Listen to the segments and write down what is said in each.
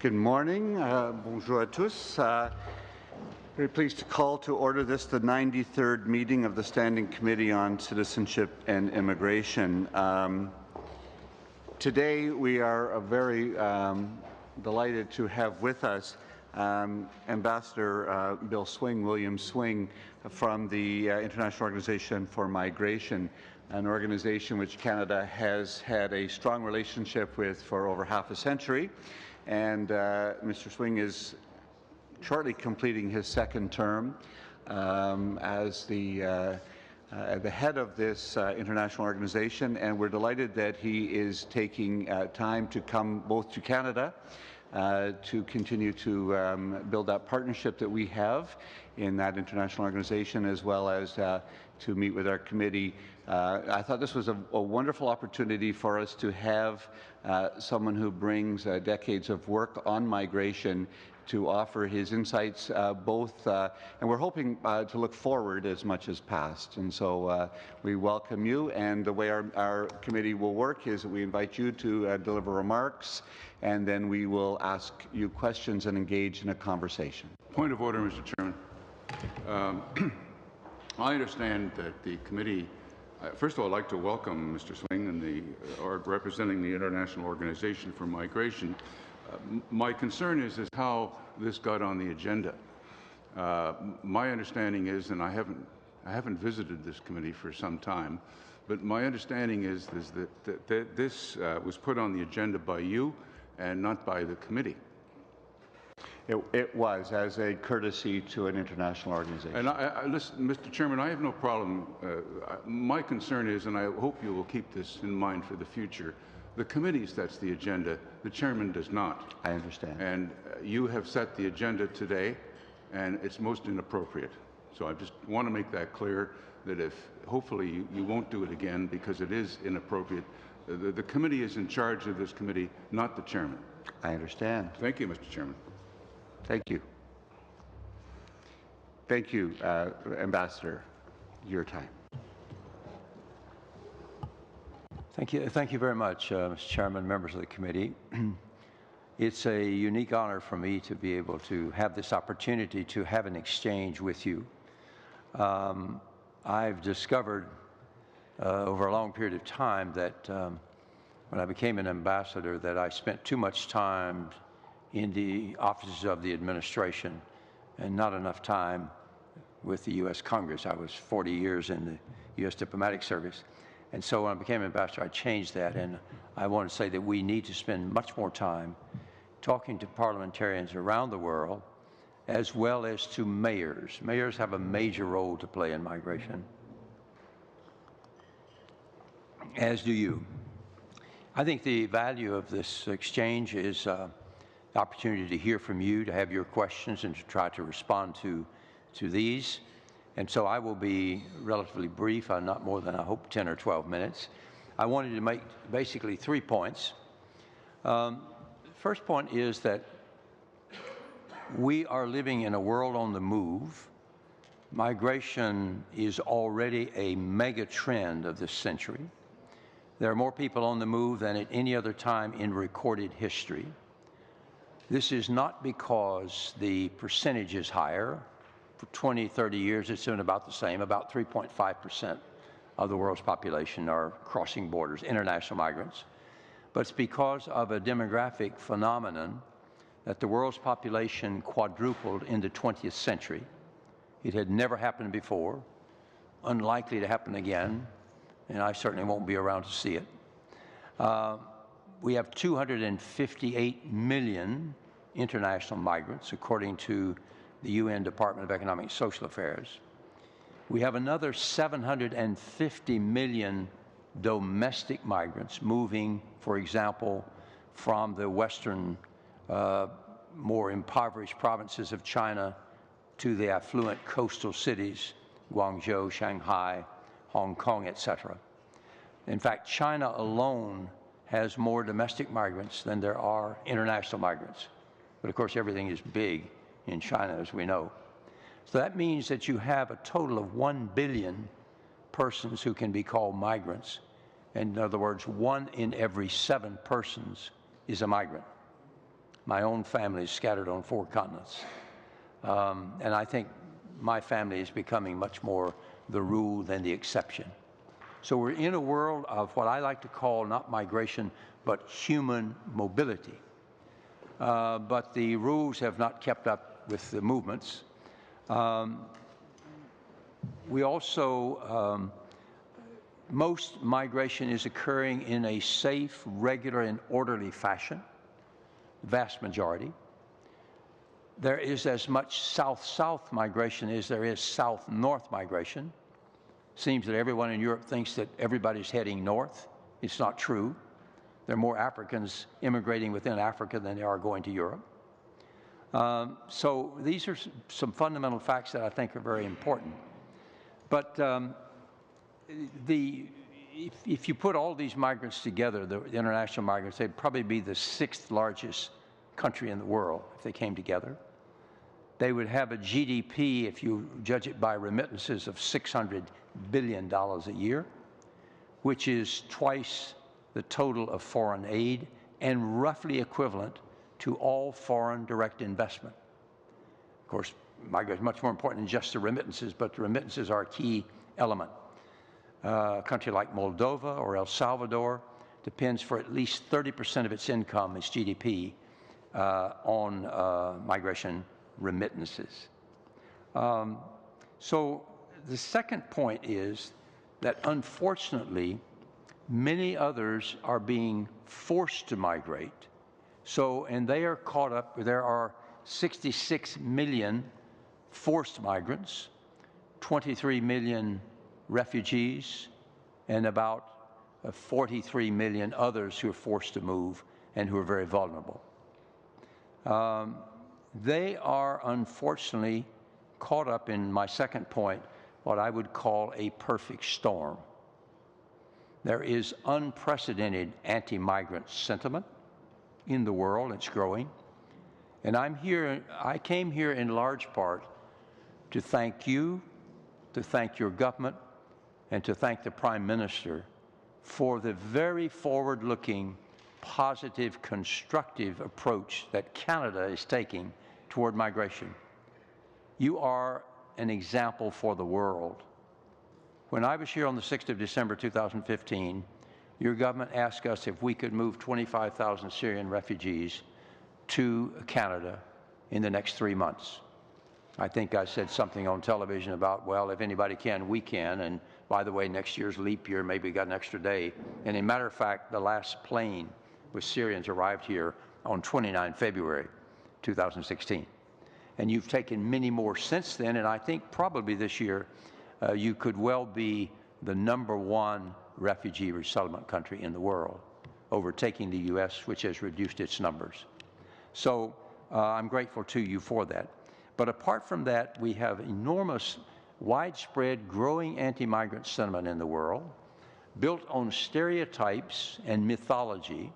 Good morning. Bonjour à tous. Very pleased to call to order this, the 93rd meeting of the Standing Committee on Citizenship and Immigration. Today we are very delighted to have with us Ambassador William Swing from the International Organization for Migration, an organization which Canada has had a strong relationship with for over half a century. And Mr. Swing is shortly completing his second term as the head of this international organization, and we're delighted that he is taking time to come both to Canada to continue to build that partnership that we have in that international organization, as well as to meet with our committee. I thought this was a wonderful opportunity for us to have someone who brings decades of work on migration to offer his insights and we're hoping to look forward as much as past. And so we welcome you, and the way our committee will work is that we invite you to deliver remarks, and then we will ask you questions and engage in a conversation. Point of order, Mr. Chairman. I understand that the committee, first of all, I'd like to welcome Mr. Swing and representing the International Organization for Migration. My concern is how this got on the agenda. My understanding is, and I haven't visited this committee for some time, but my understanding is that this was put on the agenda by you and not by the committee. It was, as a courtesy to an international organization. And listen, Mr. Chairman, I have no problem. My concern is, and I hope you will keep this in mind for the future, the committee sets the agenda, the chairman does not. I understand. And you have set the agenda today, and it's most inappropriate. So I just want to make that clear, that if hopefully you won't do it again because it is inappropriate. The committee is in charge of this committee, not the chairman. I understand. Thank you, Mr. Chairman. Thank you. Thank you, Ambassador. Your time. Thank you very much, Mr. Chairman, members of the committee. It's a unique honor for me to be able to have this opportunity to have an exchange with you. I've discovered over a long period of time that when I became an ambassador that I spent too much time in the offices of the administration and not enough time with the U.S. Congress. I was 40 years in the U.S. diplomatic service. And so when I became ambassador, I changed that, and I want to say that we need to spend much more time talking to parliamentarians around the world, as well as to mayors. Mayors have a major role to play in migration, as do you. I think the value of this exchange is the opportunity to hear from you, to have your questions, and to try to respond to these. And so I will be relatively brief, not more than, I hope, 10 or 12 minutes. I wanted to make basically 3 points. First point is that we are living in a world on the move. Migration is already a mega trend of this century. There are more people on the move than at any other time in recorded history. This is not because the percentage is higher. For 20, 30 years, it's been about the same. About 3.5% of the world's population are crossing borders, international migrants. But it's because of a demographic phenomenon that the world's population quadrupled in the 20th century. It had never happened before, unlikely to happen again, and I certainly won't be around to see it. We have 258 million international migrants, according to the UN Department of Economic and Social Affairs. We have another 750 million domestic migrants moving, for example, from the western, more impoverished provinces of China to the affluent coastal cities, Guangzhou, Shanghai, Hong Kong, etc. In fact, China alone has more domestic migrants than there are international migrants. But of course, everything is big in China, as we know. So that means that you have a total of 1 billion persons who can be called migrants. In other words, 1 in every 7 persons is a migrant. My own family is scattered on 4 continents. And I think my family is becoming much more the rule than the exception. So we're in a world of what I like to call not migration, but human mobility. But the rules have not kept up with the movements. We also, most migration is occurring in a safe, regular, and orderly fashion, the vast majority. There is as much south-south migration as there is south-north migration. Seems that everyone in Europe thinks that everybody's heading north. It's not true. There are more Africans immigrating within Africa than there are going to Europe. So these are some fundamental facts that I think are very important. But if you put all these migrants together, the international migrants, they'd probably be the 6th largest country in the world if they came together. They would have a GDP, if you judge it by remittances, of $600 billion a year, which is twice the total of foreign aid and roughly equivalent to all foreign direct investment. Of course, migration is much more important than just the remittances, but the remittances are a key element. A country like Moldova or El Salvador depends for at least 30% of its income, its GDP, on migration remittances. So the second point is that unfortunately, many others are being forced to migrate. So, and they are caught up, there are 66 million forced migrants, 23 million refugees, and about 43 million others who are forced to move and who are very vulnerable. They are unfortunately caught up in my second point, what I would call a perfect storm. There is unprecedented anti-migrant sentiment in the world. It's growing. And I came here in large part to thank you, to thank your government, and to thank the Prime Minister for the very forward-looking, positive, constructive approach that Canada is taking toward migration. You are an example for the world. When I was here on the 6th of December 2015, your government asked us if we could move 25,000 Syrian refugees to Canada in the next 3 months. I think I said something on television about, well, if anybody can, we can. And by the way, next year's leap year, maybe we got an extra day. And as a matter of fact, the last plane with Syrians arrived here on 29 February 2016. And you've taken many more since then, and I think probably this year you could well be the #1 refugee resettlement country in the world, overtaking the U.S., which has reduced its numbers. So I'm grateful to you for that. But apart from that, we have enormous, widespread, growing anti-migrant sentiment in the world, built on stereotypes and mythology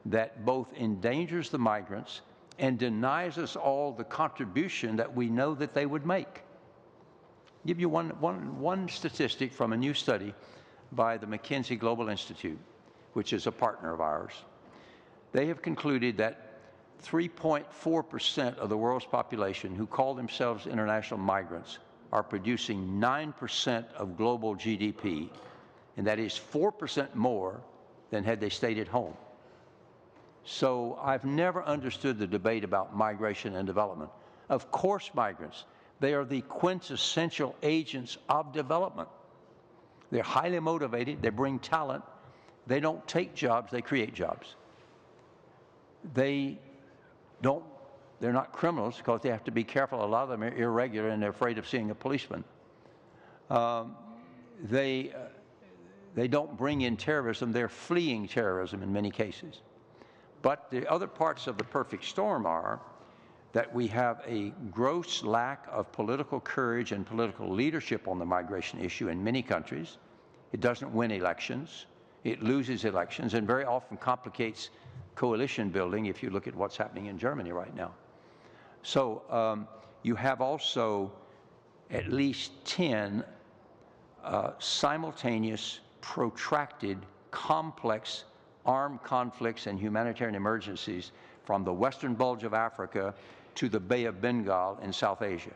that both endangers the migrants and denies us all the contribution that we know that they would make. I'll give you one statistic from a new study by the McKinsey Global Institute, which is a partner of ours. They have concluded that 3.4% of the world's population who call themselves international migrants are producing 9% of global GDP, and that is 4% more than had they stayed at home. So I've never understood the debate about migration and development. Of course, migrants, they are the quintessential agents of development. They're highly motivated, they bring talent, they don't take jobs, they create jobs. They're not criminals because they have to be careful. A lot of them are irregular and they're afraid of seeing a policeman. They don't bring in terrorism, they're fleeing terrorism in many cases. But the other parts of the perfect storm are that we have a gross lack of political courage and political leadership on the migration issue in many countries. It doesn't win elections, it loses elections, and very often complicates coalition building if you look at what's happening in Germany right now. So you have also at least 10 simultaneous, protracted, complex armed conflicts and humanitarian emergencies from the western bulge of Africa to the Bay of Bengal in South Asia,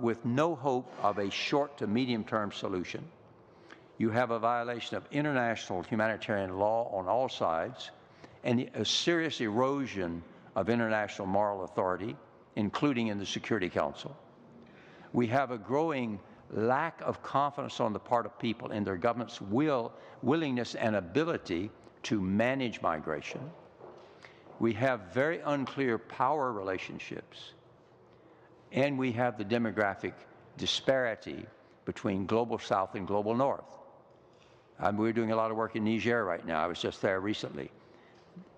with no hope of a short to medium-term solution. You have a violation of international humanitarian law on all sides and a serious erosion of international moral authority, including in the Security Council. We have a growing lack of confidence on the part of people in their government's willingness and ability to manage migration. We have very unclear power relationships, and we have the demographic disparity between Global South and Global North. We're doing a lot of work in Niger right now. I was just there recently.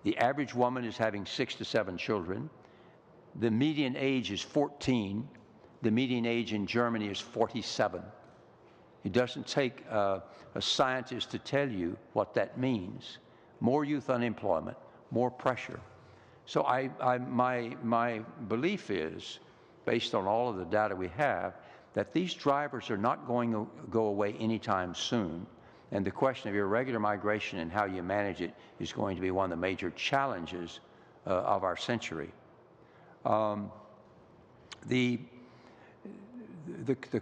The average woman is having 6 to 7 children. The median age is 14. The median age in Germany is 47. It doesn't take a scientist to tell you what that means. More youth unemployment, more pressure. So my belief is, based on all of the data we have, that these drivers are not going to go away anytime soon. And the question of irregular migration and how you manage it is going to be one of the major challenges of our century. The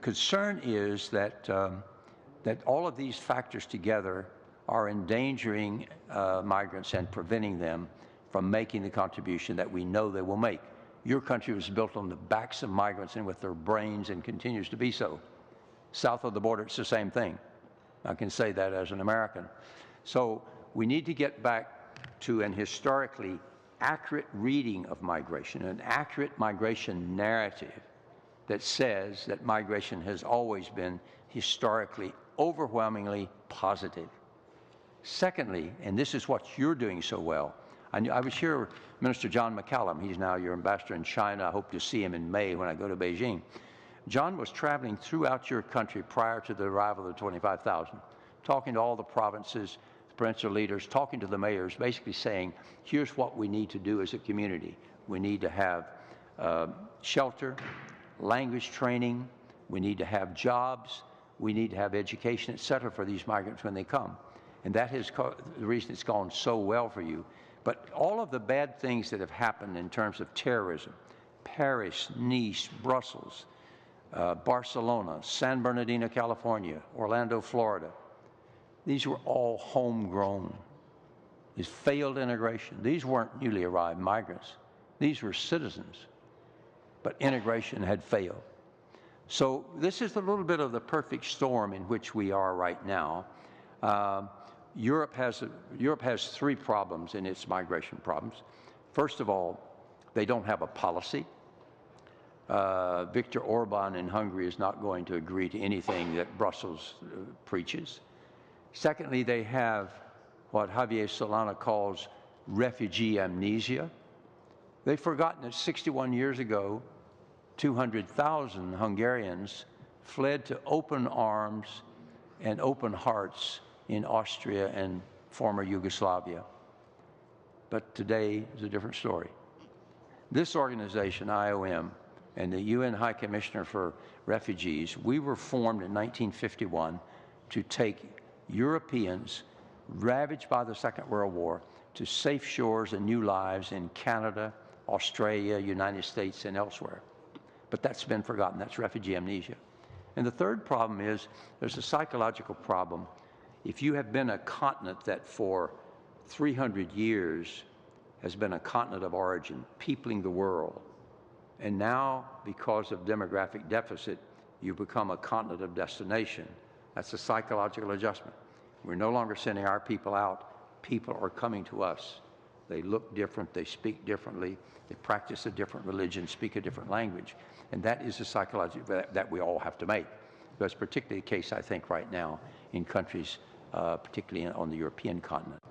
concern is that all of these factors together are endangering migrants and preventing them from making the contribution that we know they will make. Your country was built on the backs of migrants and with their brains and continues to be so. South of the border, it's the same thing. I can say that as an American. So we need to get back to an historically accurate reading of migration, an accurate migration narrative that says that migration has always been historically overwhelmingly positive. Secondly, and this is what you're doing so well, I was here with Minister John McCallum. He's now your ambassador in China. I hope to see him in May when I go to Beijing. John was traveling throughout your country prior to the arrival of the 25,000, talking to all the provinces, the provincial leaders, talking to the mayors, basically saying, here's what we need to do as a community. We need to have shelter, language training, we need to have jobs, we need to have education, et cetera, for these migrants when they come. And that is the reason it's gone so well for you. But all of the bad things that have happened in terms of terrorism, Paris, Nice, Brussels, Barcelona, San Bernardino, California, Orlando, Florida, these were all homegrown. These failed integration. These weren't newly arrived migrants. These were citizens. But integration had failed. So this is a little bit of the perfect storm in which we are right now. Europe has 3 problems in its migration problems. First of all, they don't have a policy. Viktor Orban in Hungary is not going to agree to anything that Brussels preaches. Secondly, they have what Javier Solana calls refugee amnesia. They've forgotten that 61 years ago, 200,000 Hungarians fled to open arms and open hearts in Austria and former Yugoslavia. But today is a different story. This organization, IOM, and the UN High Commissioner for Refugees, we were formed in 1951 to take Europeans ravaged by the Second World War to safe shores and new lives in Canada, Australia, United States, and elsewhere. But that's been forgotten. That's refugee amnesia. And the third problem is there's a psychological problem. If you have been a continent that for 300 years has been a continent of origin, peopling the world, and now, because of demographic deficit, you become a continent of destination. That's a psychological adjustment. We're no longer sending our people out. People are coming to us. They look different, they speak differently, they practice a different religion, speak a different language. And that is a psychology that we all have to make. That's particularly the case, I think, right now in countries, particularly on the European continent.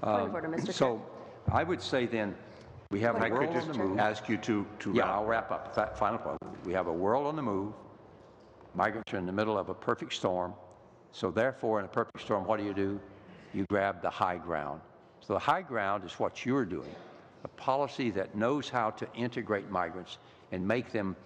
Point of order, Mr. So I would say then, we have a world on the move. Ask you to Yeah, wrap. I'll wrap up. Final point. We have a world on the move. Migrants are in the middle of a perfect storm. So therefore, in a perfect storm, what do? You grab the high ground. So the high ground is what you're doing, a policy that knows how to integrate migrants and make them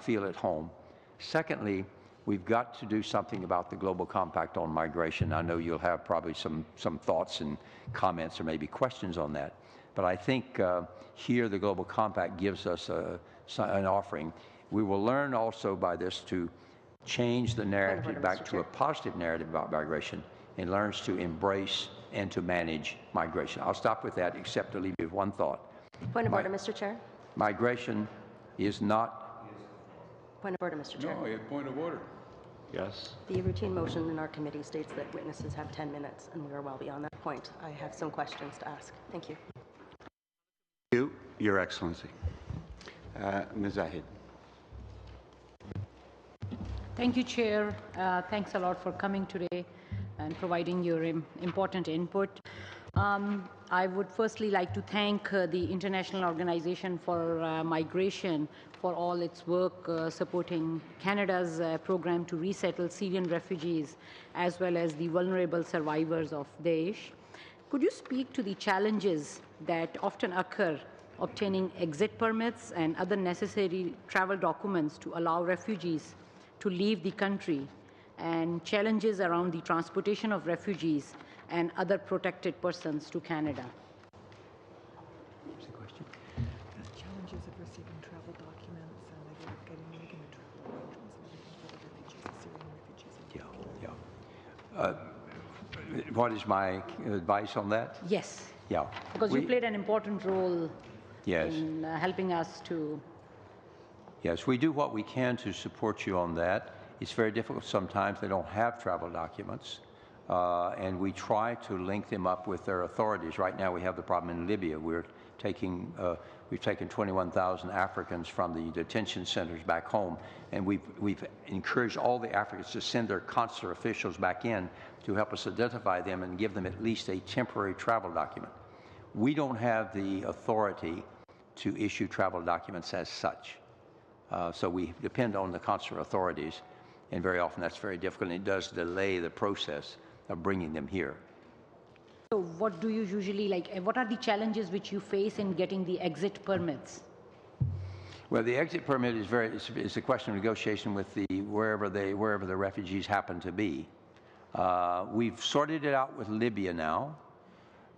feel at home. Secondly, we've got to do something about the Global Compact on migration. I know you'll have probably some thoughts and comments or maybe questions on that. But I think here the Global Compact gives us an offering. We will learn also by this to change the narrative back to a positive narrative about migration and learns to embrace and to manage migration. I'll stop with that, except to leave you with one thought. Point of order, Mr. Chair. Migration is not... Point of order, Mr. Chair. No, point of order. Yes. The routine motion in our committee states that witnesses have 10 minutes, and we are well beyond that point. I have some questions to ask. Thank you. Thank you, Your Excellency. Ms. Zahid. Thank you, Chair. Thanks a lot for coming today and providing your important input. I would firstly like to thank the International Organization for Migration for all its work supporting Canada's program to resettle Syrian refugees as well as the vulnerable survivors of Daesh. Could you speak to the challenges that often occur obtaining exit permits and other necessary travel documents to allow refugees to leave the country, and challenges around the transportation of refugees and other protected persons to Canada? Challenges of receiving travel documents and getting making the travel arrangements and everything for the refugees, Syrian refugees. What is my advice on that? Yes. Yeah. Because you played an important role in helping us to... Yes, we do what we can to support you on that. It's very difficult sometimes. They don't have travel documents, and we try to link them up with their authorities. Right now we have the problem in Libya. We've taken 21,000 Africans from the detention centers back home, and we've encouraged all the Africans to send their consular officials back in to help us identify them and give them at least a temporary travel document. We don't have the authority to issue travel documents as such. So we depend on the consular authorities, and very often that's very difficult, and it does delay the process of bringing them here. So what do you usually what are the challenges which you face in getting the exit permits? Well, the exit permit is a question of negotiation with wherever the refugees happen to be. We've sorted it out with Libya now.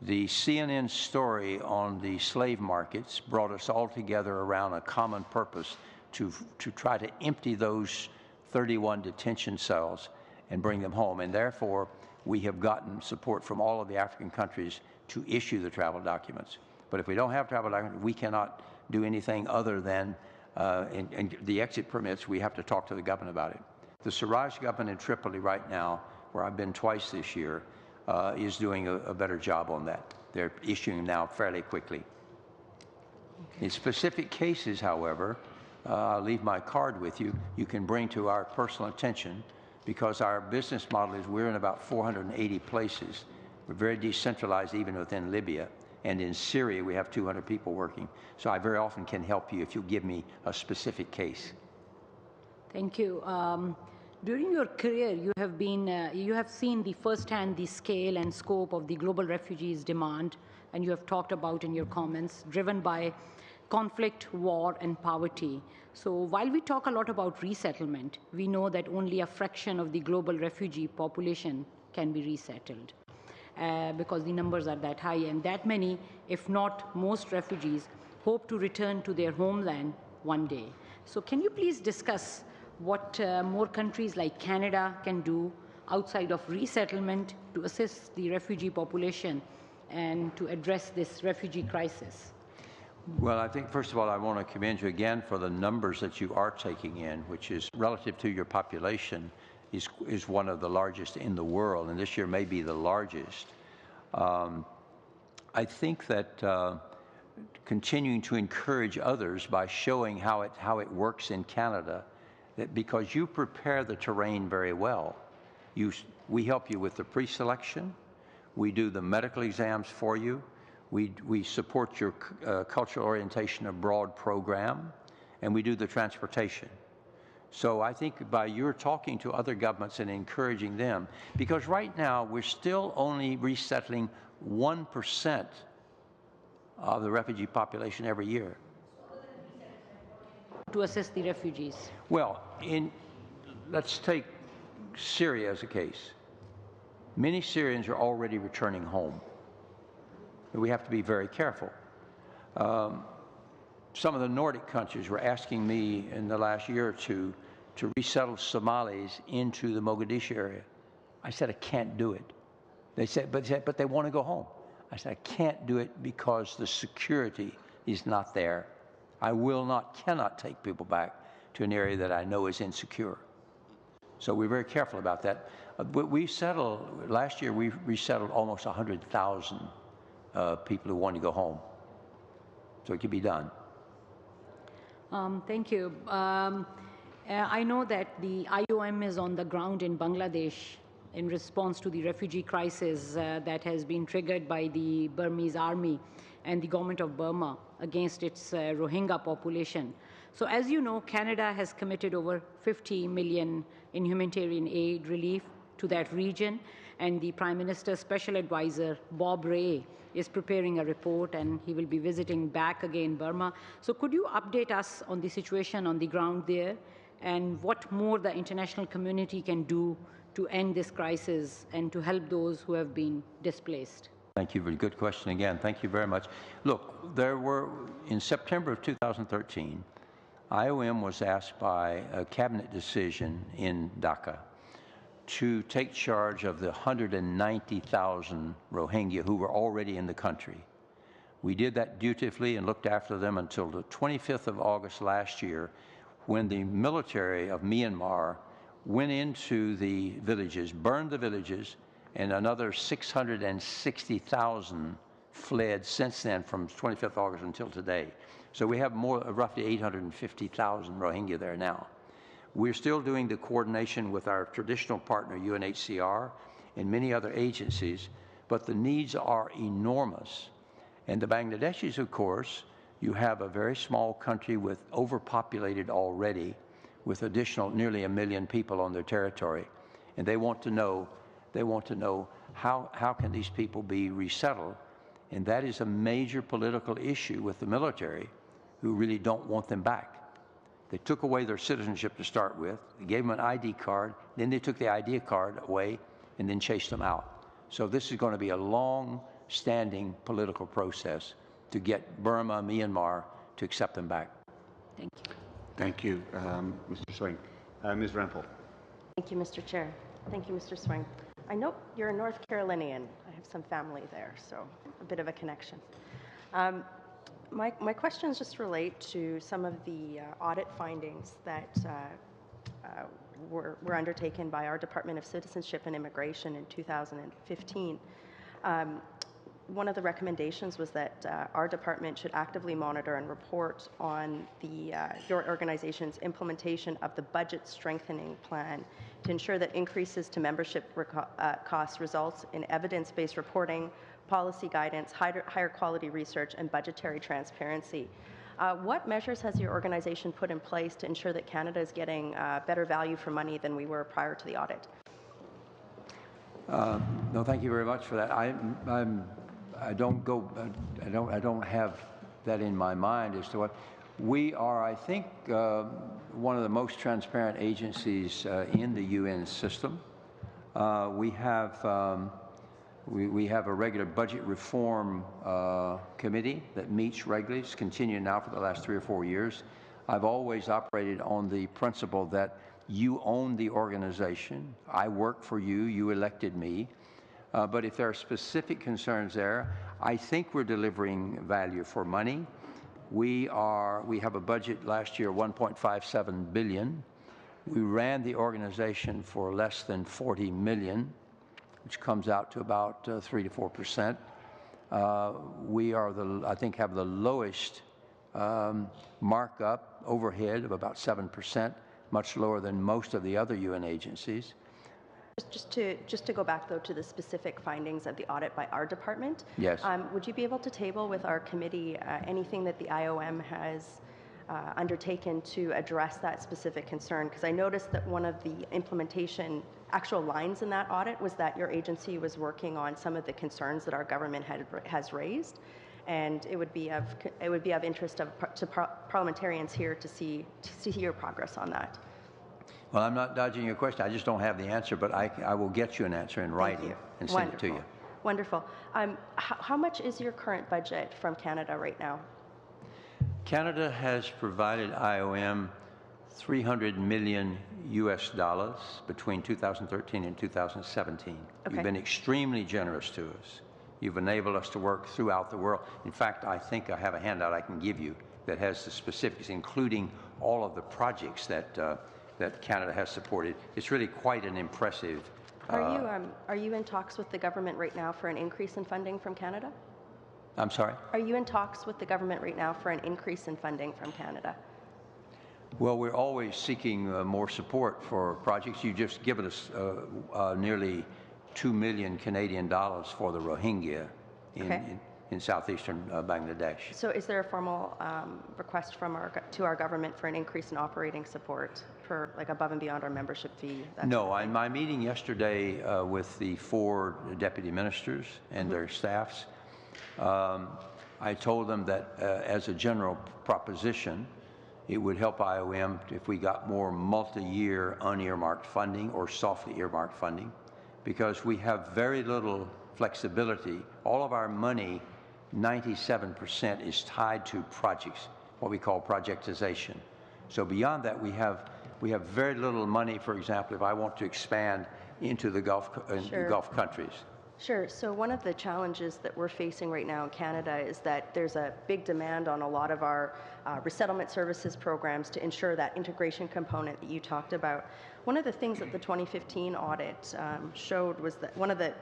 The CNN story on the slave markets brought us all together around a common purpose to try to empty those 31 detention cells and bring them home. And therefore, we have gotten support from all of the African countries to issue the travel documents. But if we don't have travel documents, we cannot do anything other than, and the exit permits, we have to talk to the government about it. The Sarraj government in Tripoli right now, where I've been twice this year, is doing a better job on that. They're issuing them now fairly quickly. Okay. In specific cases, however, I'll leave my card with you. You can bring to our personal attention, because our business model is we're in about 480 places. We're very decentralized even within Libya. And in Syria, we have 200 people working. So I very often can help you if you give me a specific case. Thank you. During your career, you have seen firsthand the scale and scope of the global refugees demand, and you have talked about in your comments, driven by conflict, war, and poverty. So while we talk a lot about resettlement, we know that only a fraction of the global refugee population can be resettled because the numbers are that high, and that many, if not most refugees, hope to return to their homeland one day. So can you please discuss what more countries like Canada can do outside of resettlement to assist the refugee population and to address this refugee crisis? Well, I think, first of all, I want to commend you again for the numbers that you are taking in, which is relative to your population is one of the largest in the world, and this year may be the largest. I think that continuing to encourage others by showing how it works in Canada, that because you prepare the terrain very well, we help you with the pre-selection, we do the medical exams for you, we support your cultural orientation abroad program, and we do the transportation. So I think by your talking to other governments and encouraging them, because right now we're still only resettling 1% of the refugee population every year. To assist the refugees? Well, let's take Syria as a case. Many Syrians are already returning home. We have to be very careful. Some of the Nordic countries were asking me in the last year or two to resettle Somalis into the Mogadishu area. I said, I can't do it. They said, but they want to go home. I said, I can't do it because the security is not there. I cannot take people back to an area that I know is insecure. So we're very careful about that. Last year we resettled almost 100,000 people who want to go home. So it can be done. Thank you. I know that the IOM is on the ground in Bangladesh in response to the refugee crisis that has been triggered by the Burmese army and the government of Burma against its Rohingya population. So as you know, Canada has committed over 50 million in humanitarian aid relief to that region, and the Prime Minister's Special Advisor, Bob Rae, is preparing a report, and he will be visiting back again Burma. So could you update us on the situation on the ground there, and what more the international community can do to end this crisis and to help those who have been displaced? Thank you. Very good question again. Thank you very much. Look, in September of 2013, IOM was asked by a cabinet decision in Dhaka to take charge of the 190,000 Rohingya who were already in the country. We did that dutifully and looked after them until the 25th of August last year, when the military of Myanmar went into the villages, burned the villages, and another 660,000 fled since then from 25th August until today. So we have roughly 850,000 Rohingya there now. We're still doing the coordination with our traditional partner, UNHCR, and many other agencies, but the needs are enormous. And the Bangladeshis, of course, you have a very small country with overpopulated already, with additional nearly 1 million people on their territory. And they want to know how can these people be resettled? And that is a major political issue with the military, who really don't want them back. They took away their citizenship to start with, they gave them an ID card, then they took the ID card away and then chased them out. So this is going to be a long-standing political process to get Burma, Myanmar, to accept them back. Thank you. Thank you, Mr. Swing. Ms. Rempel. Thank you, Mr. Chair. Thank you, Mr. Swing. I know you're a North Carolinian. I have some family there, so a bit of a connection. My questions just relate to some of the audit findings that were undertaken by our Department of Citizenship and Immigration in 2015. One of the recommendations was that our department should actively monitor and report on your organization's implementation of the budget strengthening plan to ensure that increases to membership costs results in evidence-based reporting, policy guidance, higher quality research, and budgetary transparency. What measures has your organization put in place to ensure that Canada is getting better value for money than we were prior to the audit? No, thank you very much for that. I don't have that in my mind as to what we are. I think one of the most transparent agencies in the UN system. We have a regular budget reform committee that meets regularly. It's continued now for the last 3 or 4 years. I've always operated on the principle that you own the organization. I work for you. You elected me. But if there are specific concerns there, I think we're delivering value for money. We have a budget last year, 1.57 billion. We ran the organization for less than 40 million, which comes out to about 3 to 4%. We are I think have the lowest markup overhead of about 7%, much lower than most of the other UN agencies. Just to go back, though, to the specific findings of the audit by our department. Yes. Would you be able to table with our committee anything that the IOM has undertaken to address that specific concern? Because I noticed that one of the implementation actual lines in that audit was that your agency was working on some of the concerns that our government has raised, and it would be of interest to parliamentarians here to see your progress on that. Well, I'm not dodging your question. I just don't have the answer, but I will get you an answer in writing you. and send it to you. Wonderful. How much is your current budget from Canada right now? Canada has provided IOM $300 million between 2013 and 2017. Okay. You've been extremely generous to us. You've enabled us to work throughout the world. In fact, I think I have a handout I can give you that has the specifics, including all of the projects that that Canada has supported. It's really quite an impressive. Are you in talks with the government right now for an increase in funding from Canada? I'm sorry? Are you in talks with the government right now for an increase in funding from Canada? Well, we're always seeking more support for projects. You've just given us nearly 2 million Canadian dollars for the Rohingya in southeastern Bangladesh. So is there a formal request from to our government for an increase in operating support for like above and beyond our membership fee? No, in my meeting yesterday with the 4 deputy ministers and their staffs, I told them that as a general proposition, it would help IOM if we got more multi-year unearmarked funding or softly earmarked funding, because we have very little flexibility. All of our money, 97%, is tied to projects, what we call projectization. So beyond that, we have very little money. For example, if I want to expand into the Gulf countries. Sure. So one of the challenges that we're facing right now in Canada is that there's a big demand on a lot of our resettlement services programs to ensure that integration component that you talked about. One of the things that the 2015 audit showed was that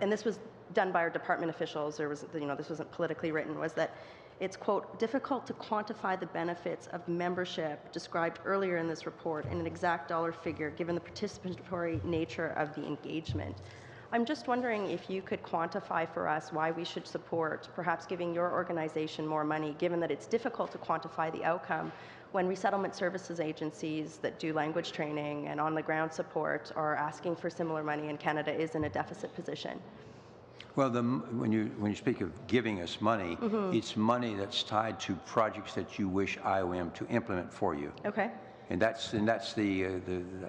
and this was done by our department officials, this wasn't politically written, was that it's, quote, difficult to quantify the benefits of membership described earlier in this report in an exact dollar figure given the participatory nature of the engagement. I'm just wondering if you could quantify for us why we should support perhaps giving your organization more money, given that it's difficult to quantify the outcome when resettlement services agencies that do language training and on-the-ground support are asking for similar money and Canada is in a deficit position. Well, when you speak of giving us money, it's money that's tied to projects that you wish IOM to implement for you. Okay. And that's the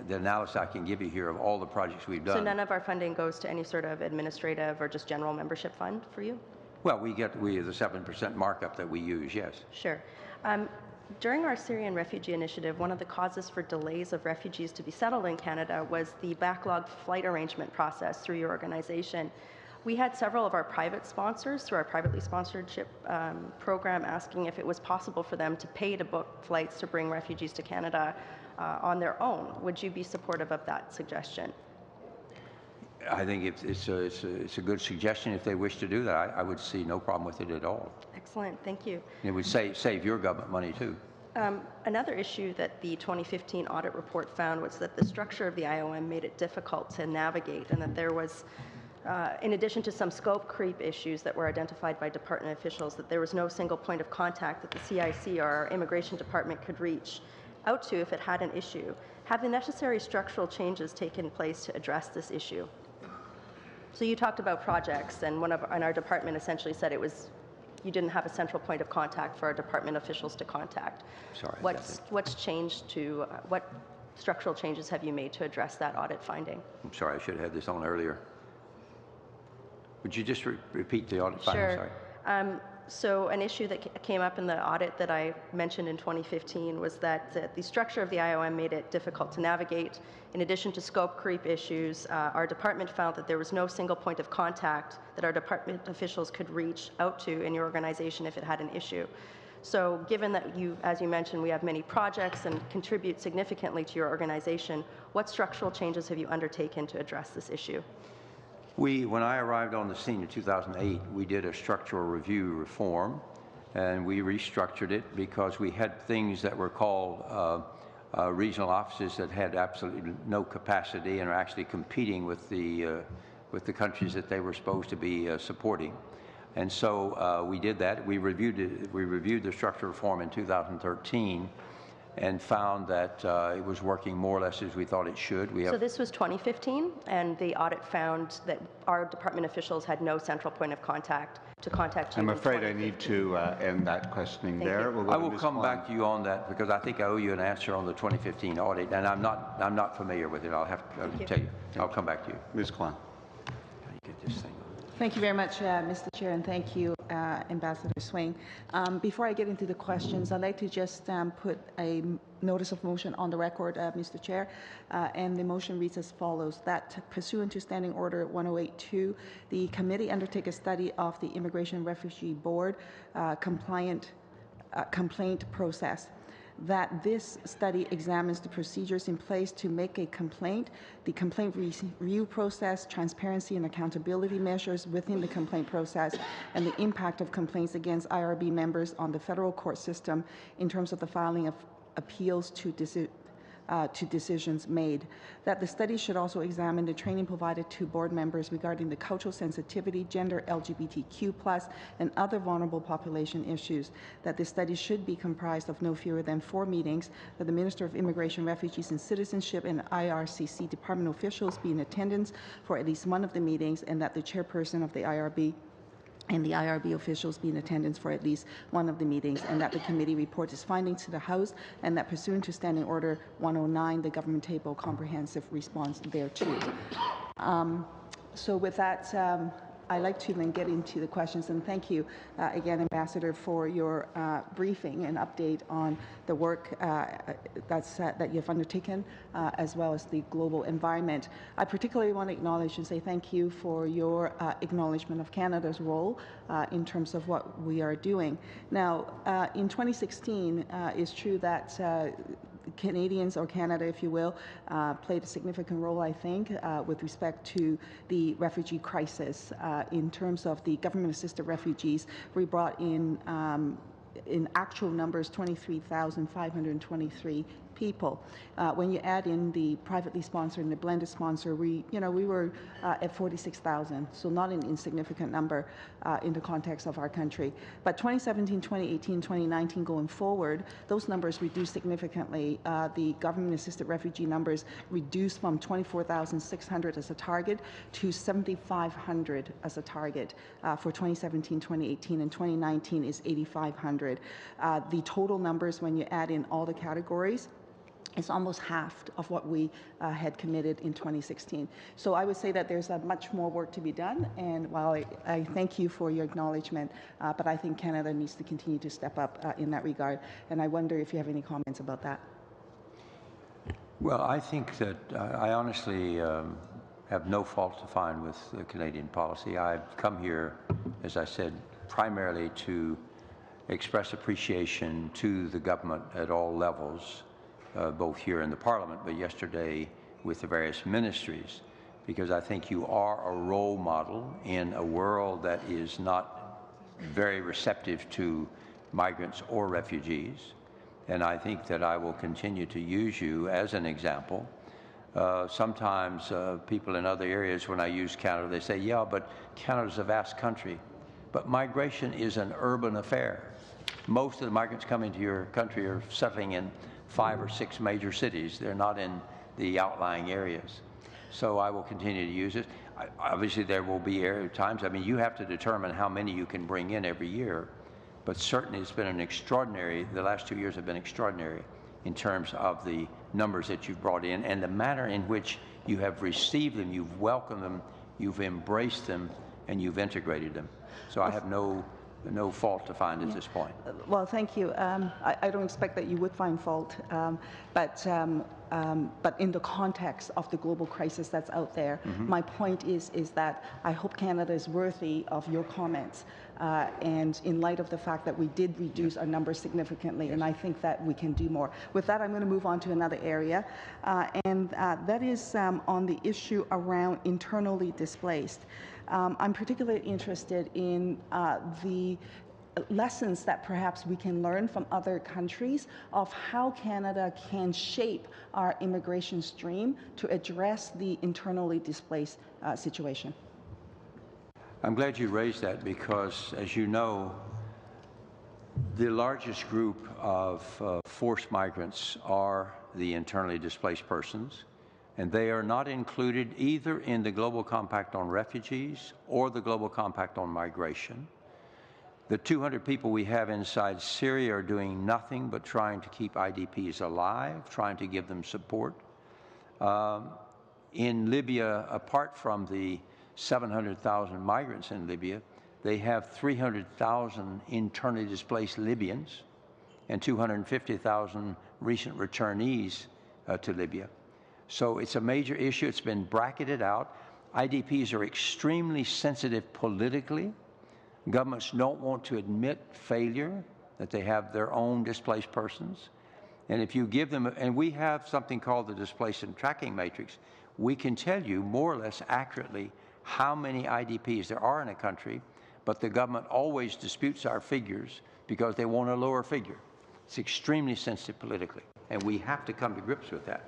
analysis I can give you here of all the projects we've done. So none of our funding goes to any sort of administrative or just general membership fund for you? Well, we have the 7% markup that we use, yes. Sure. During our Syrian refugee initiative, one of the causes for delays of refugees to be settled in Canada was the backlogged flight arrangement process through your organization. We had several of our private sponsors through our privately sponsorship program asking if it was possible for them to pay to book flights to bring refugees to Canada on their own. Would you be supportive of that suggestion? I think it's a good suggestion if they wish to do that. I would see no problem with it at all. Excellent, thank you. It would save your government money too. Another issue that the 2015 audit report found was that the structure of the IOM made it difficult to navigate and that there was in addition to some scope creep issues that were identified by department officials, that there was no single point of contact that the CIC or our immigration department could reach out to if it had an issue. Have the necessary structural changes taken place to address this issue? So you talked about projects, and our department essentially said you didn't have a central point of contact for our department officials to contact. Sorry. What's changed what structural changes have you made to address that audit finding? I'm sorry, I should have had this on earlier. Would you just repeat the audit finding? Sure. Sorry. So an issue that came up in the audit that I mentioned in 2015 was that the structure of the IOM made it difficult to navigate. In addition to scope creep issues, our department found that there was no single point of contact that our department officials could reach out to in your organization if it had an issue. So given that as you mentioned, we have many projects and contribute significantly to your organization, what structural changes have you undertaken to address this issue? When I arrived on the scene in 2008, we did a structural review reform, and we restructured it because we had things that were called regional offices that had absolutely no capacity and are actually competing with the countries that they were supposed to be supporting. And so we did that. We reviewed the structural reform in 2013. And found that it was working more or less as we thought it should. So this was 2015, and the audit found that our department officials had no central point of contact to contact you. I'm in afraid I 2015. need to end that questioning Thank there. you. We'll go I to will Ms. come Kwan. back to you on that because I think I owe you an answer on the 2015 audit, and I'm not familiar with it. I'll have to tell you. I'll come back to you. Ms. Kwan. How do you get this thing on? Thank you very much, Mr. Chair, and thank you, Ambassador Swing. Before I get into the questions, I'd like to just put a notice of motion on the record, Mr. Chair, and the motion reads as follows, that pursuant to Standing Order 1082, the committee undertake a study of the Immigration Refugee Board complaint process. That this study examines the procedures in place to make a complaint, the complaint review process, transparency and accountability measures within the complaint process, and the impact of complaints against IRB members on the federal court system in terms of the filing of appeals to decisions made. That the study should also examine the training provided to board members regarding the cultural sensitivity, gender, LGBTQ+, and other vulnerable population issues. That the study should be comprised of no fewer than 4 meetings, that the Minister of Immigration, Refugees and Citizenship and IRCC department officials be in attendance for at least one of the meetings, and that the chairperson of the IRB and the IRB officials be in attendance for at least one of the meetings, and that the committee report its findings to the House, and that pursuant to Standing Order 109, the government table comprehensive response thereto. So with that, I'd like to then get into the questions, and thank you again, Ambassador, for your briefing and update on the work that you've undertaken, as well as the global environment. I particularly want to acknowledge and say thank you for your acknowledgement of Canada's role in terms of what we are doing. Now, in 2016, it's true that Canadians, or Canada, if you will, played a significant role, I think, with respect to the refugee crisis. In terms of the government-assisted refugees, we brought in actual numbers, 23,523 people. When you add in the privately sponsored and the blended sponsor, we were at 46,000, so not an insignificant number in the context of our country. But 2017, 2018, 2019 going forward, those numbers reduced significantly. The government-assisted refugee numbers reduced from 24,600 as a target to 7,500 as a target for 2017, 2018, and 2019 is 8,500. The total numbers, when you add in all the categories, it's almost half of what we had committed in 2016. So I would say that there's much more work to be done, and while I thank you for your acknowledgement, but I think Canada needs to continue to step up in that regard, and I wonder if you have any comments about that. Well, I think that I honestly have no fault to find with the Canadian policy. I've come here, as I said, primarily to express appreciation to the government at all levels, both here in the Parliament, but yesterday with the various ministries, because I think you are a role model in a world that is not very receptive to migrants or refugees. And I think that I will continue to use you as an example. Sometimes people in other areas, when I use Canada, they say, yeah, but Canada's a vast country. But migration is an urban affair. Most of the migrants coming to your country are settling in 5 or 6 major cities. They're not in the outlying areas. So I will continue to use it. Obviously, there will be times, I mean, you have to determine how many you can bring in every year, but certainly it's been the last 2 years have been extraordinary in terms of the numbers that you've brought in and the manner in which you have received them, you've welcomed them, you've embraced them, and you've integrated them. So I have no fault to find at this point. Well, thank you. I don't expect that you would find fault, but in the context of the global crisis that's out there, my point is that I hope Canada is worthy of your comments, and in light of the fact that we did reduce our numbers significantly, and I think that we can do more. With that, I'm going to move on to another area, and that is on the issue around internally displaced. I'm particularly interested in the lessons that perhaps we can learn from other countries of how Canada can shape our immigration stream to address the internally displaced situation. I'm glad you raised that because, as you know, the largest group of forced migrants are the internally displaced persons, and they are not included either in the Global Compact on Refugees or the Global Compact on Migration. The 200 people we have inside Syria are doing nothing but trying to keep IDPs alive, trying to give them support. In Libya, apart from the 700,000 migrants in Libya, they have 300,000 internally displaced Libyans and 250,000 recent returnees to Libya. So it's a major issue. It's been bracketed out. IDPs are extremely sensitive politically. Governments don't want to admit failure, that they have their own displaced persons. And if you give them, and we have something called the Displacement Tracking Matrix, we can tell you more or less accurately how many IDPs there are in a country, but the government always disputes our figures because they want a lower figure. It's extremely sensitive politically, and we have to come to grips with that.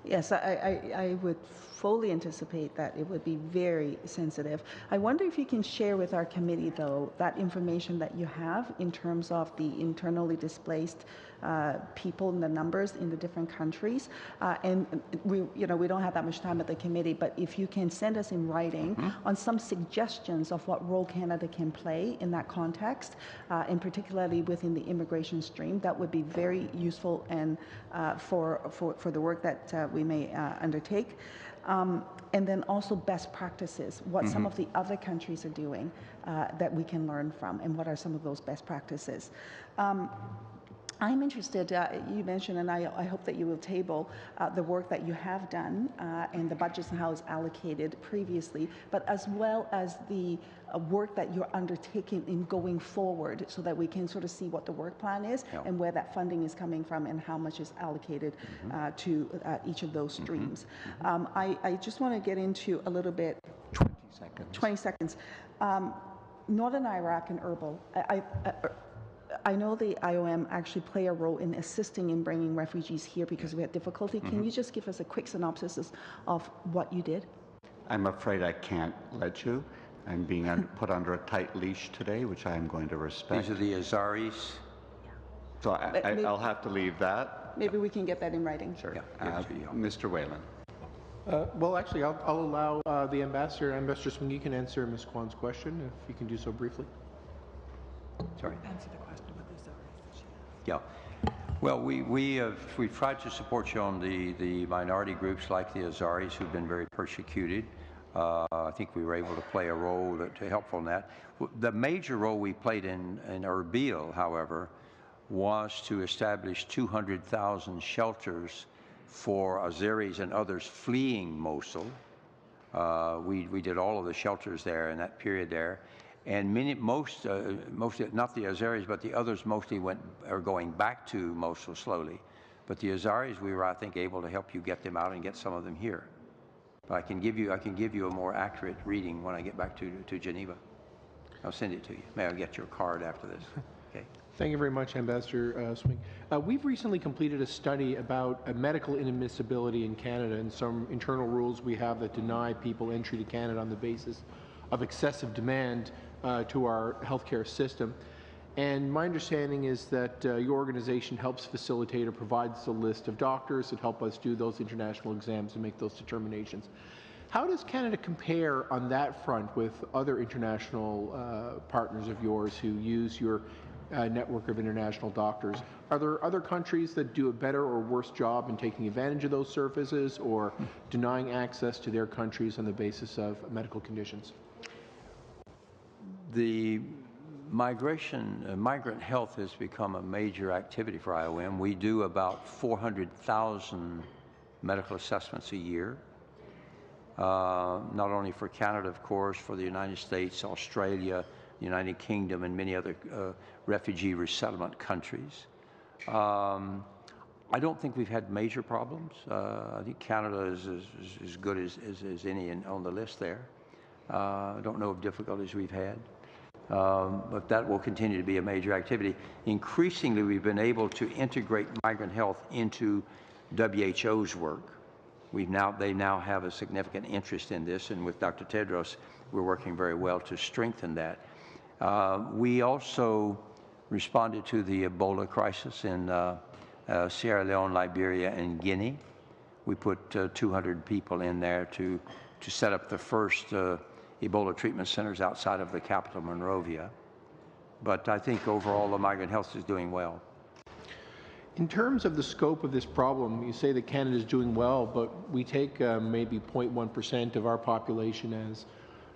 Yes, I would fully anticipate that it would be very sensitive. I wonder if you can share with our committee, though, that information that you have in terms of the internally displaced people and the numbers in the different countries. And we don't have that much time at the committee, but if you can send us in writing on some suggestions of what role Canada can play in that context, and particularly within the immigration stream, that would be very useful and for the work that we may undertake. And then also best practices, what some of the other countries are doing that we can learn from, and what are some of those best practices. I'm interested, you mentioned, and I hope that you will table the work that you have done and the budgets and how it's allocated previously, but as well as the work that you're undertaking in going forward, so that we can sort of see what the work plan is and where that funding is coming from and how much is allocated to each of those streams. I just want to get into a little bit. 20 seconds. Northern Iraq and Erbil. I know the IOM actually play a role in assisting in bringing refugees here because we had difficulty. Can you just give us a quick synopsis of what you did? I'm afraid I can't let you. I'm being put under a tight leash today, which I am going to respect. These are the Azaris. So I'll have to leave that. Maybe we can get that in writing. Sure. Mr. Whalen. Well, actually, I'll allow the ambassador, Ambassador Swing, you can answer Ms. Kwan's question, if you can do so briefly. Sorry. Answer the question about the Azaris that she asked. Yeah. Well, we've tried to support you on the minority groups like the Azaris who've been very persecuted. I think we were able to play a role to helpful in that. The major role we played in Erbil, however, was to establish 200,000 shelters for Azeris and others fleeing Mosul. We did all of the shelters there in that period there. And most, not the Azeris, but the others mostly are going back to Mosul slowly. But the Azaris, we were, I think, able to help you get them out and get some of them here. But I can give you a more accurate reading when I get back to Geneva. I'll send it to you. May I get your card after this? Okay. Thank you very much, Ambassador Swing. We've recently completed a study about medical inadmissibility in Canada and some internal rules we have that deny people entry to Canada on the basis of excessive demand to our healthcare system. And my understanding is that your organization helps facilitate or provides a list of doctors that help us do those international exams and make those determinations. How does Canada compare on that front with other international partners of yours who use your network of international doctors? Are there other countries that do a better or worse job in taking advantage of those services or denying access to their countries on the basis of medical conditions? The migrant health has become a major activity for IOM. We do about 400,000 medical assessments a year, not only for Canada, of course, for the United States, Australia, the United Kingdom, and many other refugee resettlement countries. I don't think we've had major problems. I think Canada is as good as any on the list there. I don't know of difficulties we've had. But that will continue to be a major activity. Increasingly, we've been able to integrate migrant health into WHO's work. They now have a significant interest in this, and with Dr. Tedros, we're working very well to strengthen that. We also responded to the Ebola crisis in Sierra Leone, Liberia, and Guinea. We put 200 people in there to set up the first Ebola treatment centers outside of the capital, Monrovia. But I think overall the migrant health is doing well. In terms of the scope of this problem, you say that Canada is doing well, but we take maybe 0.1% of our population as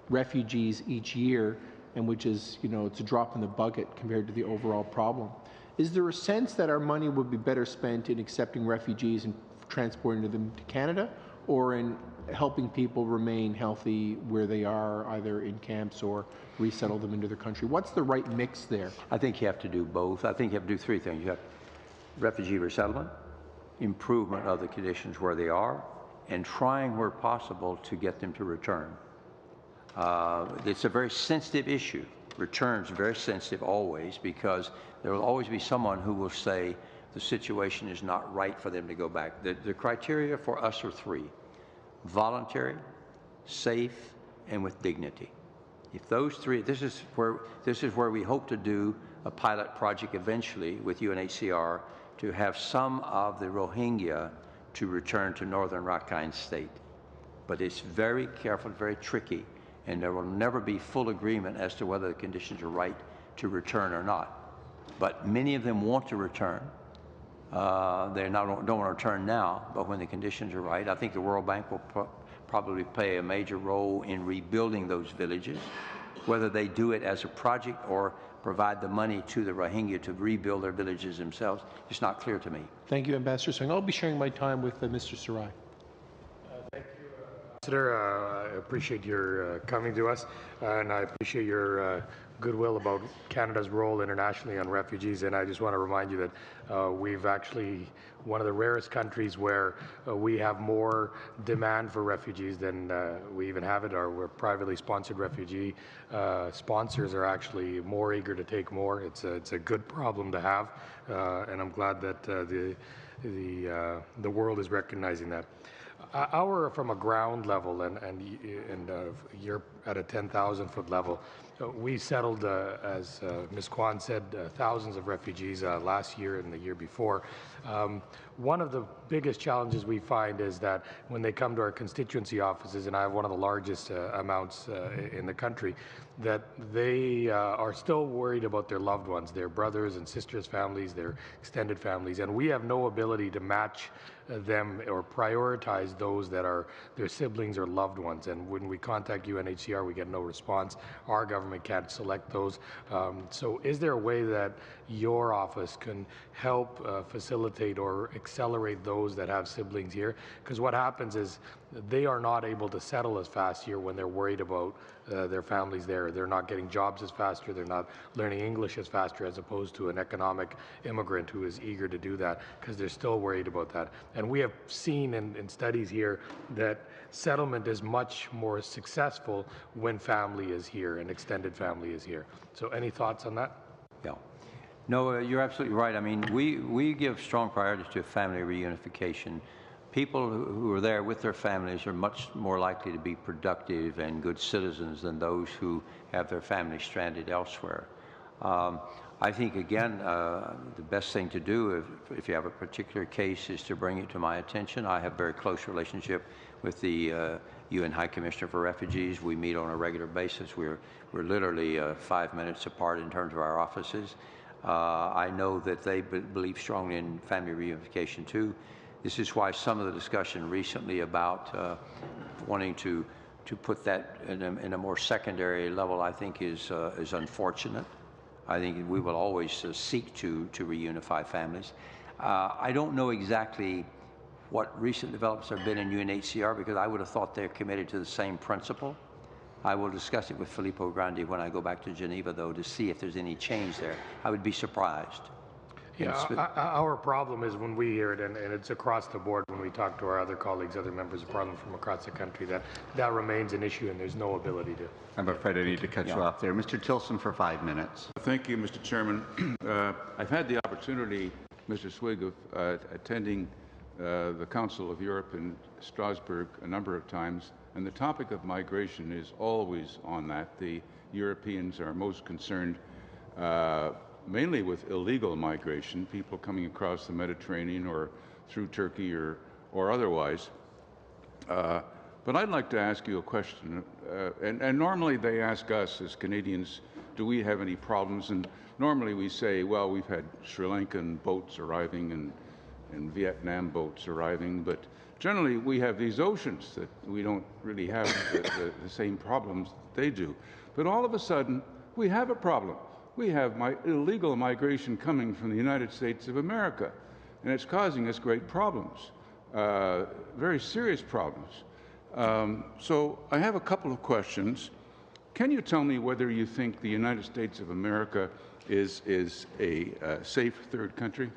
refugees each year, and which is, it's a drop in the bucket compared to the overall problem. Is there a sense that our money would be better spent in accepting refugees and transporting them to Canada, or in helping people remain healthy where they are, either in camps or resettle them into their country? What's the right mix there? I think you have to do both. I think you have to do three things. You have refugee resettlement, improvement of the conditions where they are, and trying where possible to get them to return. It's a very sensitive issue. Returns are very sensitive always, because there will always be someone who will say the situation is not right for them to go back. The criteria for us are three: voluntary, safe, and with dignity. If those three, this is where we hope to do a pilot project eventually with UNHCR to have some of the Rohingya to return to northern Rakhine State. But it's very careful, very tricky, and there will never be full agreement as to whether the conditions are right to return or not. But many of them want to return. They don't want to return now, but when the conditions are right, I think the World Bank will probably play a major role in rebuilding those villages. Whether they do it as a project or provide the money to the Rohingya to rebuild their villages themselves, it's not clear to me. Thank you, Ambassador Swing. I'll be sharing my time with Mr. Sarai. Thank you, Ambassador. I appreciate your coming to us, and I appreciate your goodwill about Canada's role internationally on refugees. And I just want to remind you that we've actually one of the rarest countries where we have more demand for refugees than we even have it. Our privately sponsored refugee sponsors are actually more eager to take more. It's a good problem to have, and I'm glad that the world is recognizing that. From a ground level, and you're at a 10,000-foot level, we settled, as Ms. Kwan said, thousands of refugees last year and the year before. One of the biggest challenges we find is that when they come to our constituency offices, and I have one of the largest amounts in the country, that they are still worried about their loved ones, their brothers and sisters' families, their extended families, and we have no ability to match them or prioritize those that are their siblings or loved ones. And when we contact UNHCR, we get no response. Our government can't select those. So is there a way that your office can help facilitate or accelerate those that have siblings here? Because what happens is they are not able to settle as fast here when they're worried about their families there. They're not getting jobs as faster. They're not learning English as faster, as opposed to an economic immigrant who is eager to do that, because they're still worried about that. And we have seen in studies here that settlement is much more successful when family is here and extended family is here. So any thoughts on that? Yeah. No, you're absolutely right. I mean, we give strong priority to family reunification. People who are there with their families are much more likely to be productive and good citizens than those who have their families stranded elsewhere. I think, again, the best thing to do if you have a particular case is to bring it to my attention. I have a very close relationship with the UN High Commissioner for Refugees. We meet on a regular basis. We're literally 5 minutes apart in terms of our offices. I know that they believe strongly in family reunification too. This is why some of the discussion recently about wanting to put that in a more secondary level, I think, is unfortunate. I think we will always seek to reunify families. I don't know exactly what recent developments have been in UNHCR, because I would have thought they're committed to the same principle. I will discuss it with Filippo Grandi when I go back to Geneva, though, to see if there's any change there. I would be surprised. Yeah, our problem is when we hear it, and it's across the board when we talk to our other colleagues, other members of parliament from across the country, that remains an issue and there's no ability to. I'm afraid I need to cut you off there. Mr. Tilson for 5 minutes. Thank you, Mr. Chairman. I've had the opportunity, Mr. Swig, of attending the Council of Europe in Strasbourg a number of times, and the topic of migration is always on that. The Europeans are most concerned mainly with illegal migration, people coming across the Mediterranean or through Turkey or otherwise. But I'd like to ask you a question, and normally they ask us as Canadians do we have any problems? And normally we say, well, we've had Sri Lankan boats arriving and Vietnam boats arriving, but generally we have these oceans that we don't really have the same problems that they do. But all of a sudden, we have a problem. We have illegal migration coming from the United States of America, and it's causing us great problems, very serious problems. So I have a couple of questions. Can you tell me whether you think the United States of America is a safe third country?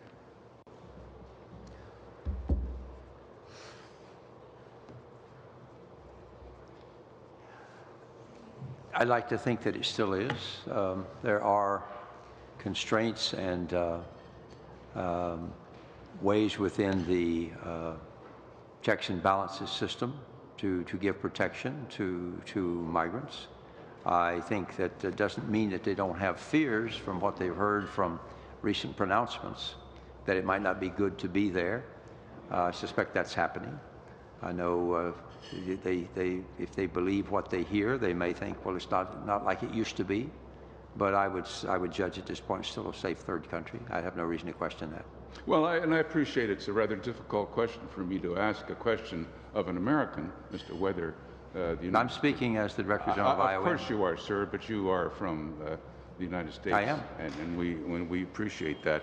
I'd like to think that it still is. There are constraints and ways within the checks and balances system to give protection to migrants. I think that doesn't mean that they don't have fears from what they've heard from recent pronouncements, that it might not be good to be there. I suspect that's happening. I know if they believe what they hear, they may think, well, it's not like it used to be. But I would judge at this point still a safe third country. I have no reason to question that. Well, I appreciate it's a rather difficult question for me to ask a question of an American as to whether the United I'm speaking as the Director General of IOM. Of course you are, sir, but you are from the United States. I am. And we appreciate that.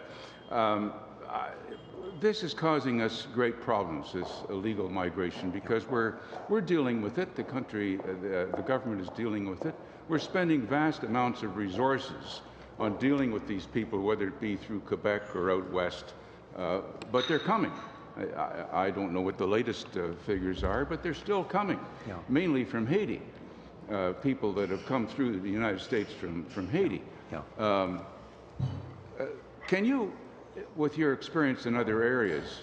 This is causing us great problems, this illegal migration, because we're dealing with it. The country, the government is dealing with it. We're spending vast amounts of resources on dealing with these people, whether it be through Quebec or out west, but they're coming. I don't know what the latest figures are, but they're still coming, mainly from Haiti, people that have come through the United States from Haiti. Can you, with your experience in other areas,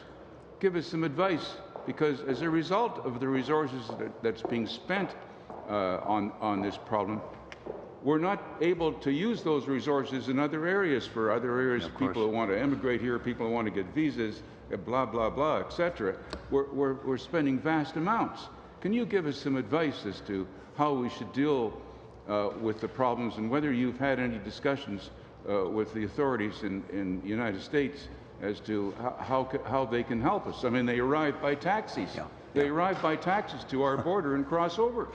give us some advice? Because as a result of the resources that's being spent on this problem, we're not able to use those resources in other areas for other areas, people who want to emigrate here, people who want to get visas, blah, blah, blah, etc. We're spending vast amounts. Can you give us some advice as to how we should deal with the problems, and whether you've had any discussions with the authorities in the United States as to how they can help us? I mean, they arrive by taxis. They arrive by taxis to our border and cross over.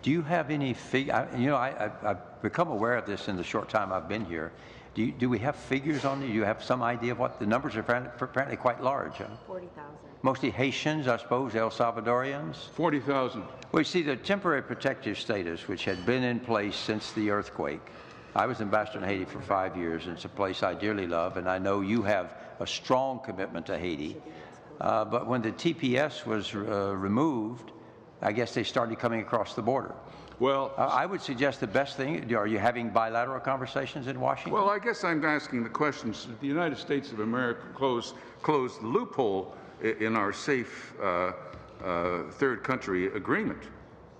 Do you have any figure? You know, I've become aware of this in the short time I've been here. Do we have figures on it? Do you have some idea of what the numbers are? Apparently quite large. Huh? 40,000. Mostly Haitians, I suppose, El Salvadorians? 40,000. Well, you see, the temporary protective status, which had been in place since the earthquake. I was ambassador in Haiti for 5 years, and it's a place I dearly love, and I know you have a strong commitment to Haiti. But when the TPS was removed, I guess they started coming across the border. Well, I would suggest the best thing, are you having bilateral conversations in Washington? Well, I guess I'm asking the question, should the United States of America close the loophole in our safe third country agreement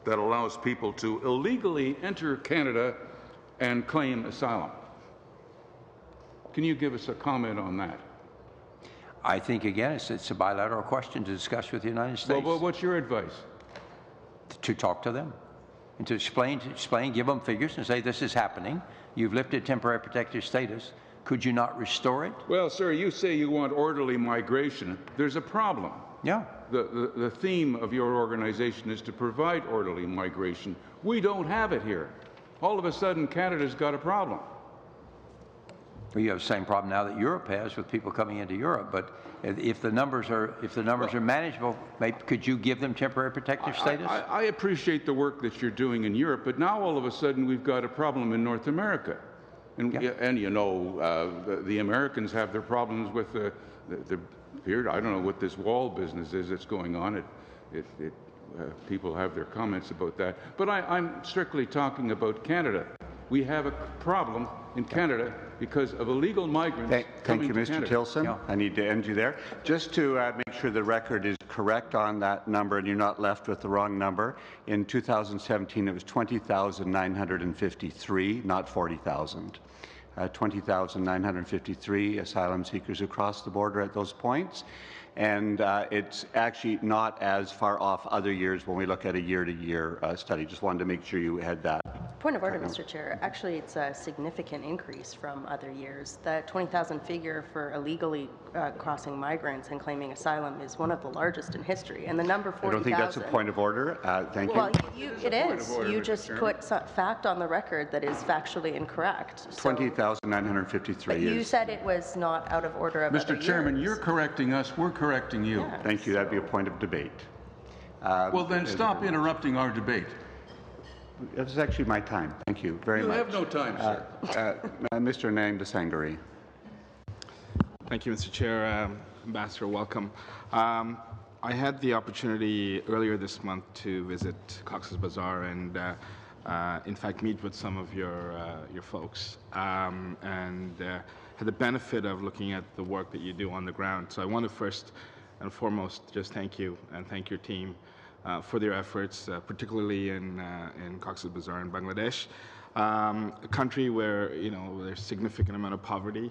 that allows people to illegally enter Canada and claim asylum? Can you give us a comment on that? I think, again, it's a bilateral question to discuss with the United States. Well, what's your advice? To talk to them and to explain, give them figures and say, this is happening. You've lifted temporary protective status. Could you not restore it? Well, sir, you say you want orderly migration. There's a problem. Yeah. The theme of your organization is to provide orderly migration. We don't have it here. All of a sudden, Canada's got a problem. Well, you have the same problem now that Europe has with people coming into Europe. But if the numbers are manageable, could you give them temporary protective status? I appreciate the work that you're doing in Europe, but now all of a sudden we've got a problem in North America, and you know the Americans have their problems with the here. I don't know what this wall business is that's going on. People have their comments about that, but I'm strictly talking about Canada. We have a problem in Canada because of illegal migrants coming to Canada. Thank you, Mr. Tilson. I need to end you there. Just to make sure the record is correct on that number and you're not left with the wrong number, in 2017 it was 20,953, not 40,000. 20,953 asylum seekers across the border at those points. And it's actually not as far off other years when we look at a year-to-year study. Just wanted to make sure you had that. Point of order, Mr. Chair. Actually, it's a significant increase from other years. The 20,000 figure for illegally crossing migrants and claiming asylum is one of the largest in history, and the number 40,000... I don't think that's a point of order. Thank Well, you. it is. order, You Mr. just Chairman. put fact on the record that is factually incorrect. So- 20,953 But you is. said it was not out of order of other Mr. Chairman, years. you're correcting us, we're correcting you. Yeah. Thank you. That'd be a point of debate. Well, then stop interrupting our debate. It was actually my time. Thank you very You much. have no time, sir. Mr. Nang Desangari. Thank you, Mr. Chair. Ambassador, welcome. I had the opportunity earlier this month to visit Cox's Bazar and, in fact, meet with some of your folks, and had the benefit of looking at the work that you do on the ground. So I want to first and foremost just thank you and thank your team for their efforts, particularly in Cox's Bazar in Bangladesh, a country where there's significant amount of poverty.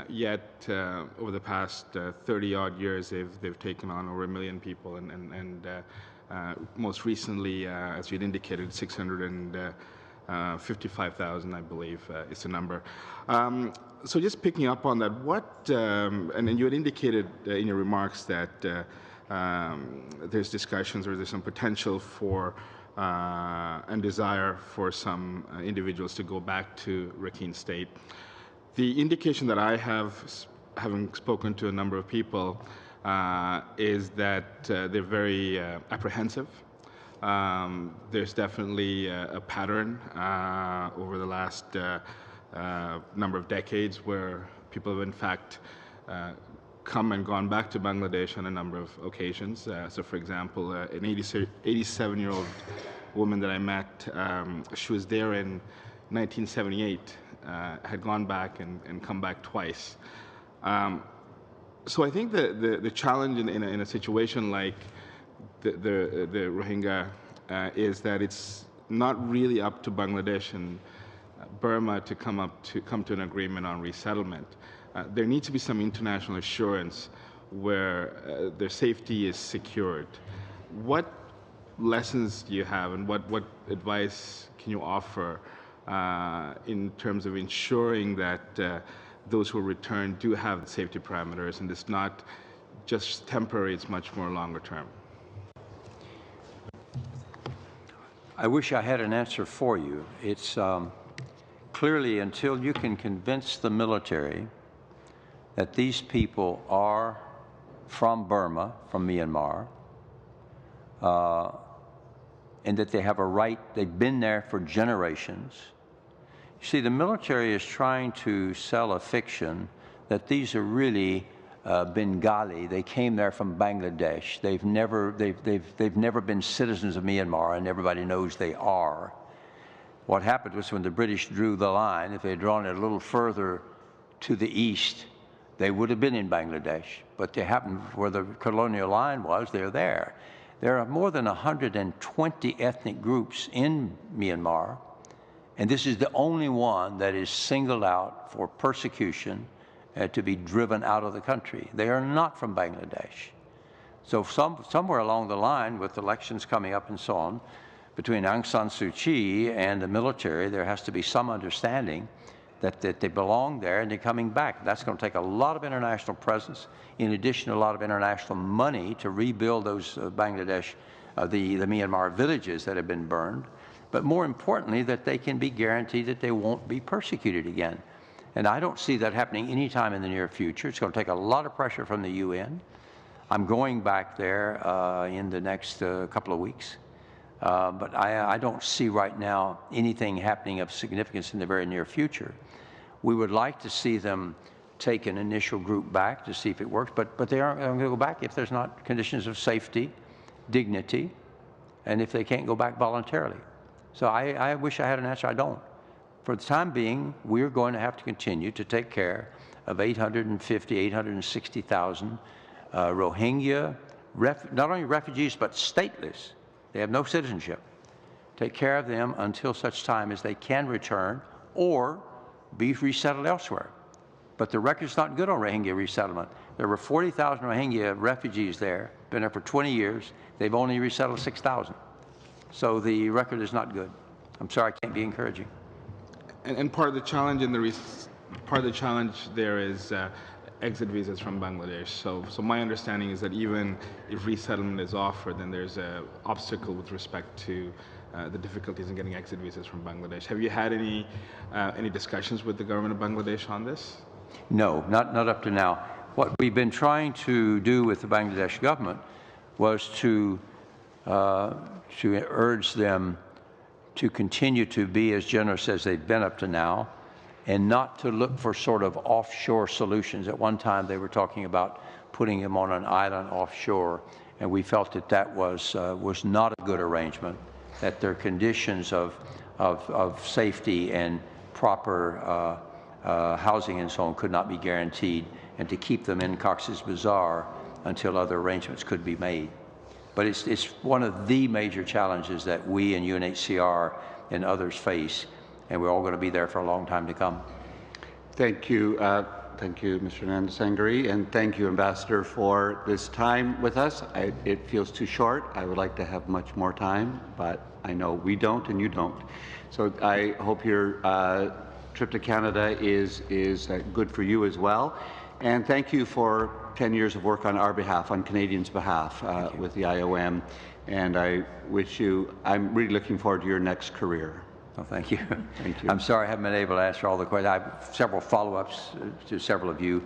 Yet over the past 30-odd years, they've taken on over 1 million people, and most recently, as you'd indicated, 655,000, I believe, is the number. So just picking up on that, and you had indicated in your remarks that there's discussions or there's some potential for and desire for some individuals to go back to Rakhine State. The indication that I have, having spoken to a number of people, is that they're very apprehensive. There's definitely a pattern over the last number of decades where people have in fact come and gone back to Bangladesh on a number of occasions. So for example, an 87-year-old woman that I met, she was there in 1978, had gone back and come back twice. So I think the challenge in a situation like the Rohingya is that it's not really up to Bangladesh and Burma to come to an agreement on resettlement. There needs to be some international assurance where their safety is secured. What lessons do you have, and what advice can you offer in terms of ensuring that those who return do have the safety parameters, and it's not just temporary, it's much more longer term? I wish I had an answer for you. It's clearly until you can convince the military that these people are from Burma, from Myanmar, and that they have a right, they've been there for generations. You see, the military is trying to sell a fiction that these are really Bengali. They came there from Bangladesh. They've never been citizens of Myanmar, and everybody knows they are. What happened was when the British drew the line, if they had drawn it a little further to the east, they would have been in Bangladesh. But they happened where the colonial line was, they're there. There are more than 120 ethnic groups in Myanmar, and this is the only one that is singled out for persecution to be driven out of the country. They are not from Bangladesh. So somewhere along the line, with elections coming up and so on, between Aung San Suu Kyi and the military, there has to be some understanding that they belong there and they're coming back. That's going to take a lot of international presence, in addition to a lot of international money to rebuild those Bangladesh, the Myanmar villages that have been burned. But more importantly, that they can be guaranteed that they won't be persecuted again. And I don't see that happening anytime in the near future. It's going to take a lot of pressure from the UN. I'm going back there in the next couple of weeks. But I don't see right now anything happening of significance in the very near future. We would like to see them take an initial group back to see if it works, but they aren't going to go back if there's not conditions of safety, dignity, and if they can't go back voluntarily. So I wish I had an answer. I don't. For the time being, we're going to have to continue to take care of 860,000 Rohingya, not only refugees, but stateless. They have no citizenship. Take care of them until such time as they can return or be resettled elsewhere. But the record's not good on Rohingya resettlement. There were 40,000 Rohingya refugees there, been there for 20 years. They've only resettled 6,000. So the record is not good. I'm sorry, I can't be encouraging. And part of the challenge part of the challenge there is exit visas from Bangladesh. So my understanding is that even if resettlement is offered, then there's an obstacle with respect to the difficulties in getting exit visas from Bangladesh. Have you had any discussions with the government of Bangladesh on this? No, not up to now. What we've been trying to do with the Bangladesh government was to urge them to continue to be as generous as they've been up to now, and not to look for sort of offshore solutions. At one time, they were talking about putting them on an island offshore, and we felt that that was not a good arrangement, that their conditions of safety and proper housing and so on could not be guaranteed, and to keep them in Cox's Bazar until other arrangements could be made. But it's one of the major challenges that we and UNHCR and others face, and we're all going to be there for a long time to come. Thank you. Thank you, Mr. Nandasangari, and thank you, Ambassador, for this time with us. It feels too short. I would like to have much more time, but I know we don't and you don't. So I hope your trip to Canada is good for you as well. And thank you for 10 years of work on our behalf, on Canadians' behalf, with the IOM. And I wish you, I'm really looking forward to your next career. Well, thank you. Thank you. I'm sorry I haven't been able to answer all the questions. I have several follow-ups to several of you,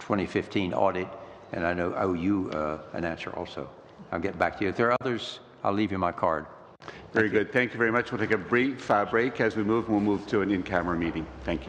2015 audit, and I know I owe you an answer also. I'll get back to you. If there are others, I'll leave you my card. Very good. Thank you very much. We'll take a brief break as we move, and we'll move to an in-camera meeting. Thank you.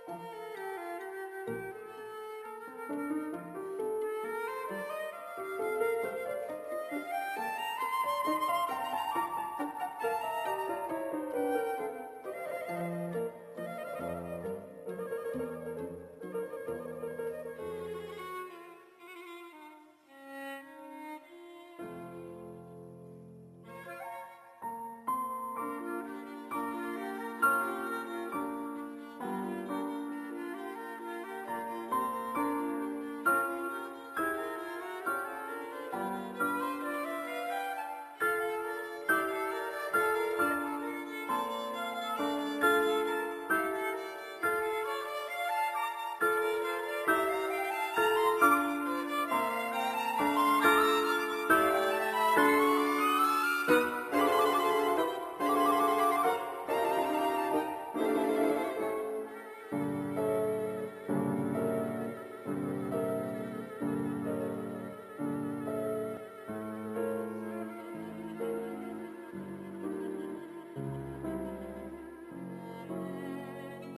Thank you.